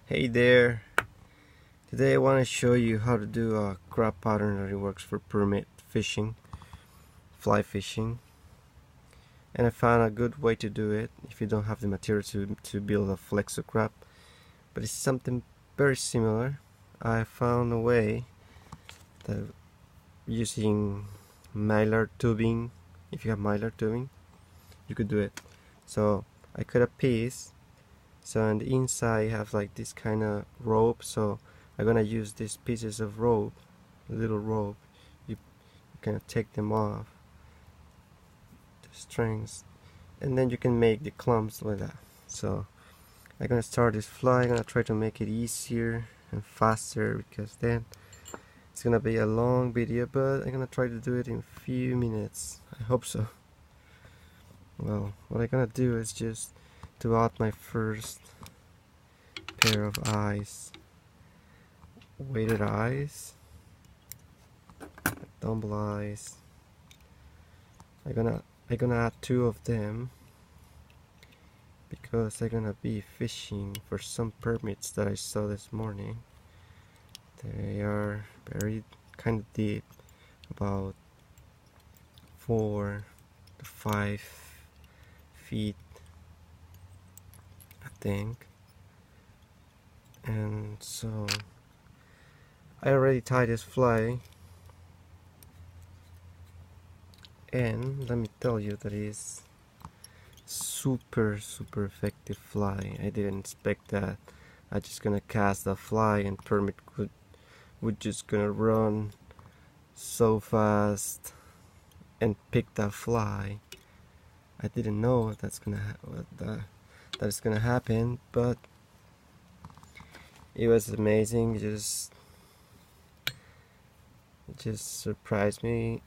Hey there! Today I want to show you how to do a crab pattern that works for permit fishing, fly fishing. And I found a good way to do it if you don't have the material to build a Flexo crab. But it's something very similar. I found a way that using Mylar tubing, if you have Mylar tubing, you could do it. So I cut a piece. So on the inside you have like this kind of rope, so I'm gonna use these pieces of rope, little rope. You kind of take them off, the strings, and then you can make the clumps with that. So I'm gonna start this fly. I'm gonna try to make it easier and faster because then it's gonna be a long video, but I'm gonna try to do it in a few minutes. I hope so. Well, what I'm gonna do is just to add my first pair of eyes, weighted eyes, double eyes. I'm gonna add two of them because I'm gonna be fishing for some permits that I saw this morning. They are very kind of deep, about 4 to 5 feet, I think. And so I already tied this fly, and let me tell you that is super effective fly. I didn't expect that. I just gonna cast the fly and permit would just gonna run so fast and pick that fly. I didn't know that's gonna that is gonna happen, but it was amazing. It just surprised me.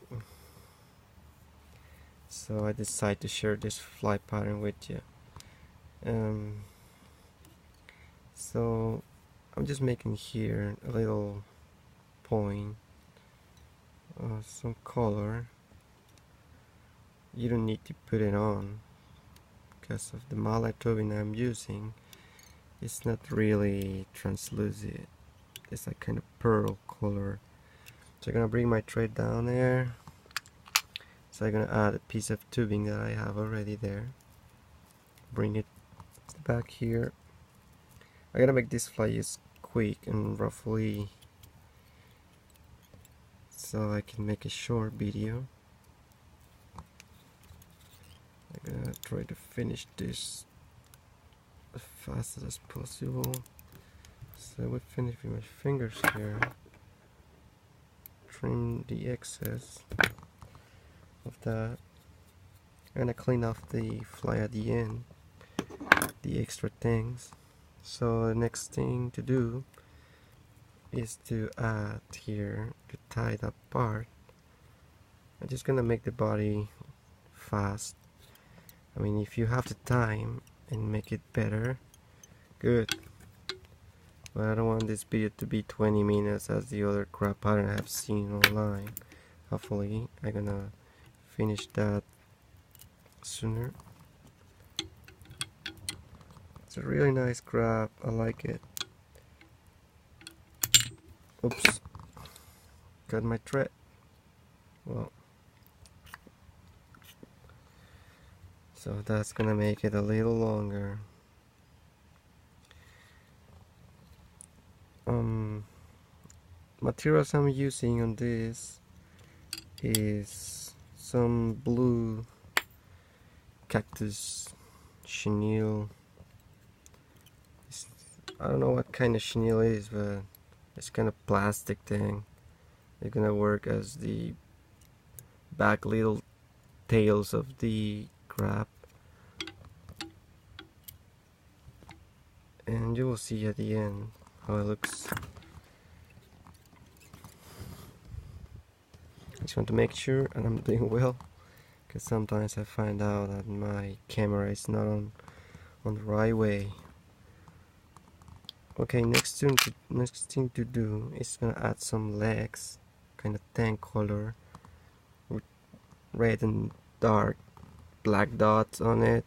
So I decided to share this fly pattern with you. So I'm just making here a little point, some color. You don't need to put it on because of the Mylar tubing I'm using. It's not really translucent. It's like kind of pearl color. So I'm gonna bring my tray down there. So I'm gonna add a piece of tubing that I have already there. Bring it back here. I'm gonna make this fly use quick and roughly so I can make a short video. I'm gonna try to finish this as fast as possible. So I will finish with my fingers here. Trim the excess of that. I'm gonna clean off the fly at the end, the extra things. So the next thing to do is to add here to tie that part. I'm just gonna make the body fast. I mean, if you have the time and make it better, good. But I don't want this video to be 20 minutes as the other crab pattern I have seen online. Hopefully I'm gonna finish that sooner. It's a really nice crab. I like it. Oops, got my thread. Well, so that's gonna make it a little longer. Materials I'm using on this is some blue cactus chenille. I don't know what kind of chenille it is, but it's kind of plastic thing. It's gonna work as the back little tails of the crab, and you will see at the end how it looks. I just want to make sure and I'm doing well, because sometimes I find out that my camera is not on the right way. Okay, next thing to do is gonna add some legs, kind of tan color with red and dark black dots on it.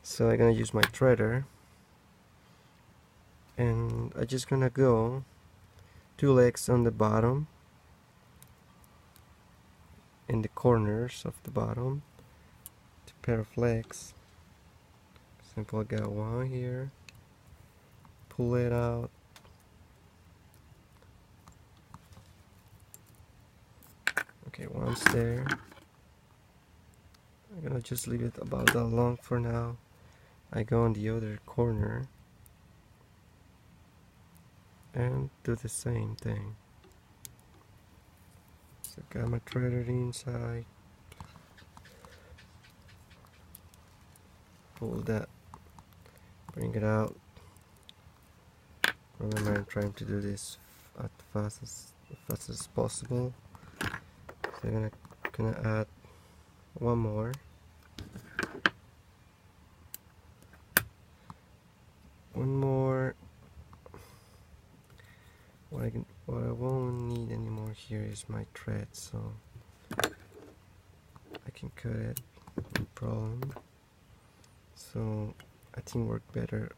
So I'm gonna use my threader and I'm just gonna go 2 legs on the bottom, in the corners of the bottom, 2 pair of legs. Simple, I got one here, pull it out, okay, one's there. I'm gonna just leave it about that long for now. I go on the other corner and do the same thing. So got my threader inside, pull that, bring it out. Remember, I'm trying to do this as fast as possible. So I'm gonna add one more. One more. What I won't need anymore here is my thread, so I can cut it, no problem. So I think work better.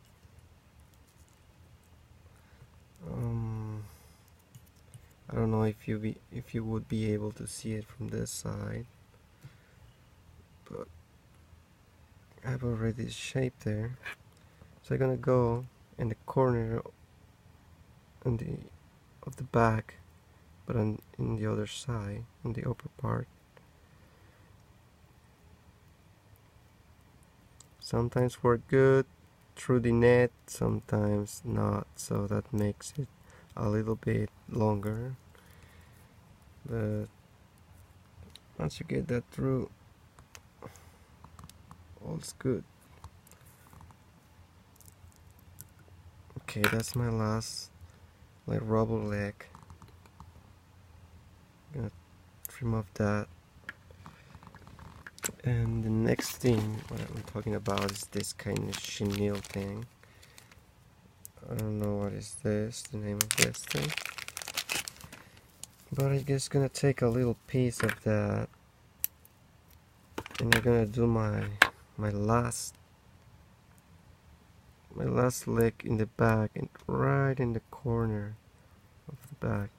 I don't know if you would be able to see it from this side, but I have already shaped there. So I'm gonna go in the corner of the back, but in the other side, in the upper part. Sometimes work good through the net, sometimes not, so that makes it a little bit longer. But once you get that through, all's good. Okay, that's my last rubber leg. I'm gonna trim off that. And the next thing what I'm talking about is this kind of chenille thing. I don't know what is this, the name of this thing. But I'm just gonna take a little piece of that, and I'm gonna do my last leg in the back, and right in the corner of the back.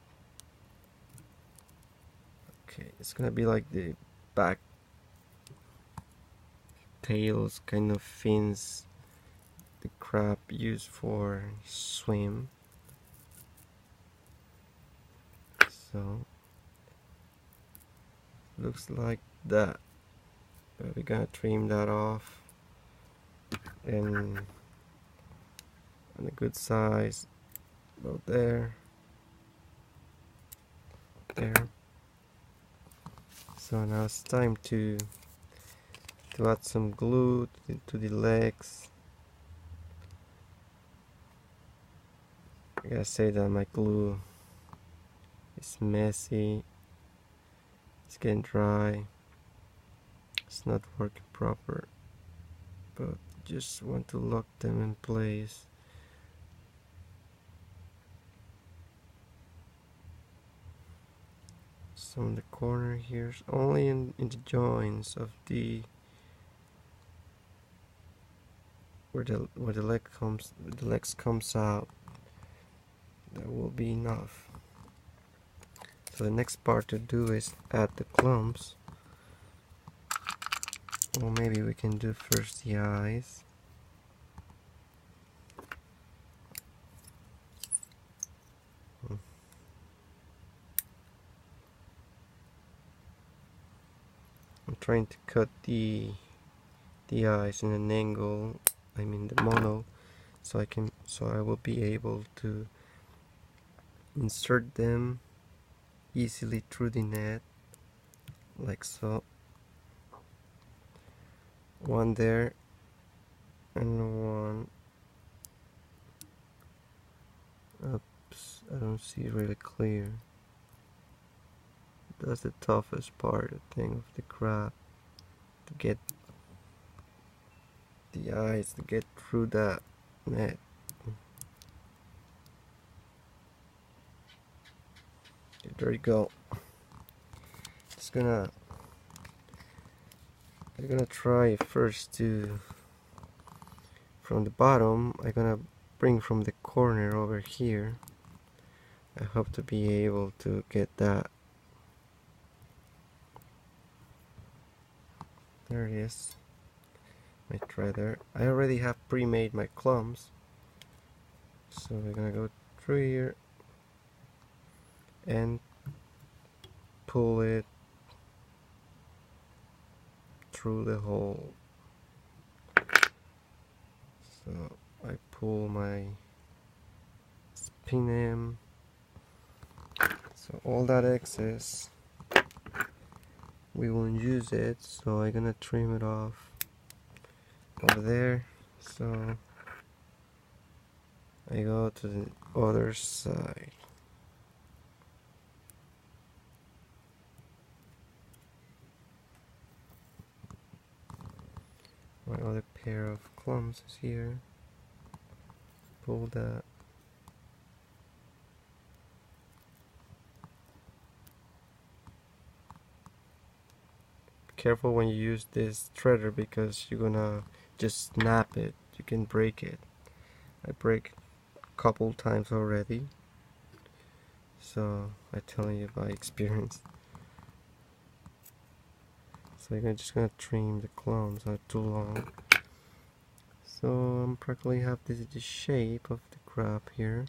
Okay, it's gonna be like the back tails, kind of fins the crab used for swim. So looks like that. But we're gonna trim that off, and on a good size, about there. So now it's time to add some glue to the legs. I gotta say that my glue is messy, it's getting dry, it's not working proper, but just want to lock them in place. Some in the corner here, only in the joints of the where the legs comes out. That will be enough. So the next part to do is add the clumps. Or maybe we can do first the eyes. I'm trying to cut the eyes in an angle, I mean the mono, so I will be able to insert them easily through the net, like so. One there and one. Oops, I don't see really clear. That's the toughest part, I think, of the crab, to get the eyes to get through that net. Okay, there you go. I'm gonna try first to, from the bottom, I'm gonna spring from the corner over here. I hope to be able to get that. There it is. Might try there. I already have pre-made my clumps, so we're gonna go through here and pull it through the hole. So I pull my spin them. So all that excess, we won't use it, so I'm gonna trim it off over there. So I go to the other side. My other pair of clumps is here. Pull that. Careful when you use this threader because you're gonna just snap it. You can break it. I break a couple times already, so I'm telling you by experience. So you're just gonna trim the clumps, not too long. So I'm practically have the shape of the crab here,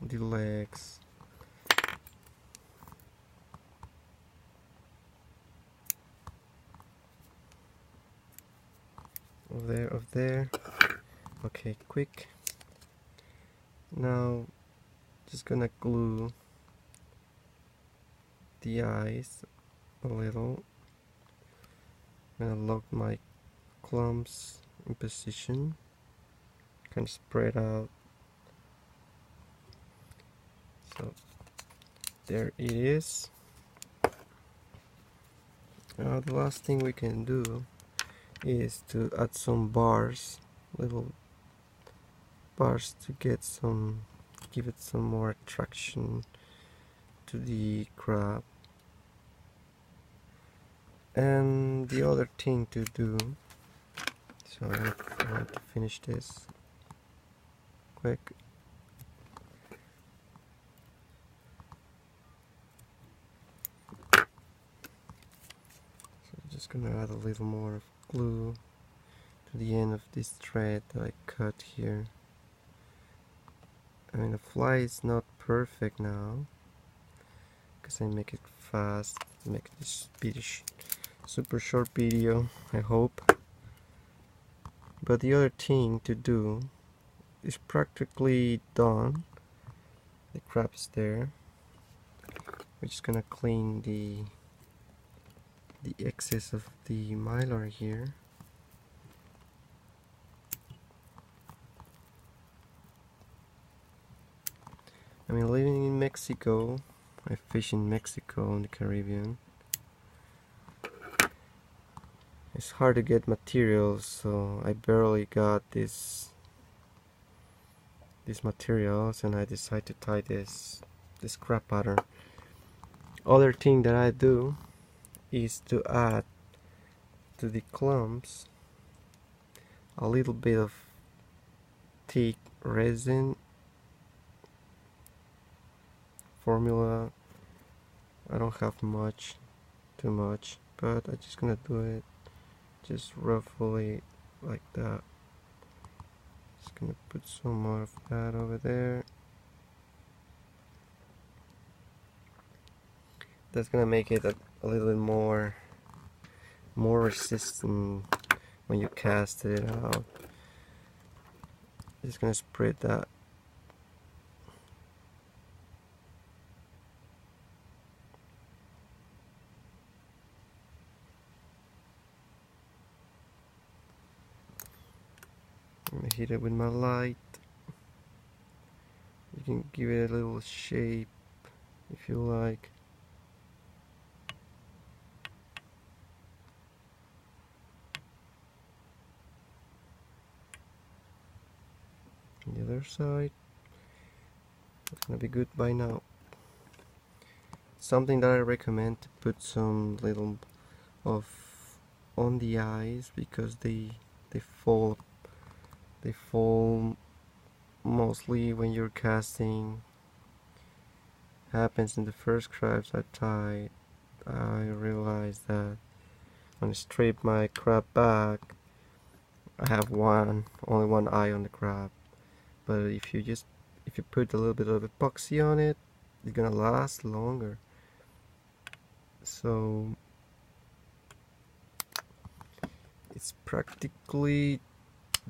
the legs. Over there. Okay, quick. Now, just gonna glue the eyes a little. I'm gonna lock my clumps in position. Kind of spread out. So there it is. Now the last thing we can do is to add some bars, little bars, to give it some more attraction to the crab. And the other thing to do, so I want to finish this quick. So I'm just gonna add a little more glue to the end of this thread that I cut here. I mean, the fly is not perfect now because I make it fast to make this super short video, I hope. But the other thing to do is practically done. The crab is there. We're just gonna clean the excess of the Mylar here. I mean, living in Mexico, I fish in Mexico in the Caribbean. It's hard to get materials, so I barely got these materials, and I decided to tie this crab pattern. Other thing that I do is to add to the clumps a little bit of thick resin formula. I don't have too much, but I'm just gonna do it just roughly like that. Just gonna put some more of that over there. That's gonna make it a little bit more resistant when you cast it out. Just gonna spread that. I'm gonna hit it with my light. You can give it a little shape if you like. The other side. It's gonna be good by now. Something that I recommend to put some little of on the eyes because they fall They fall mostly when you're casting. Happens in the first crabs I tied. I realized that when I strip my crab back, I have only one eye on the crab. But if you put a little bit of epoxy on it, it's gonna last longer. So it's practically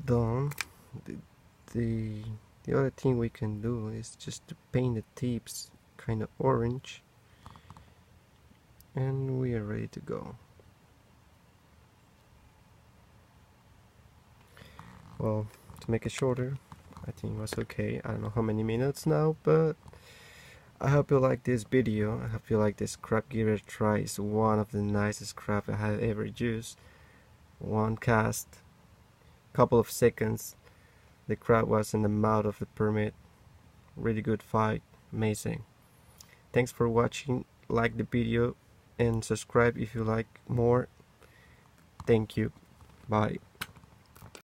done. The, the other thing we can do is just to paint the tips kind of orange, and we are ready to go. Well, to make it shorter, I think it was okay. I don't know how many minutes now, but I hope you like this video. I hope you like this crab. Give it a try. It's one of the nicest crab I have ever used. One cast, couple of seconds, the crab was in the mouth of the permit. Really good fight, amazing. Thanks for watching. Like the video and subscribe if you like more. Thank you. Bye.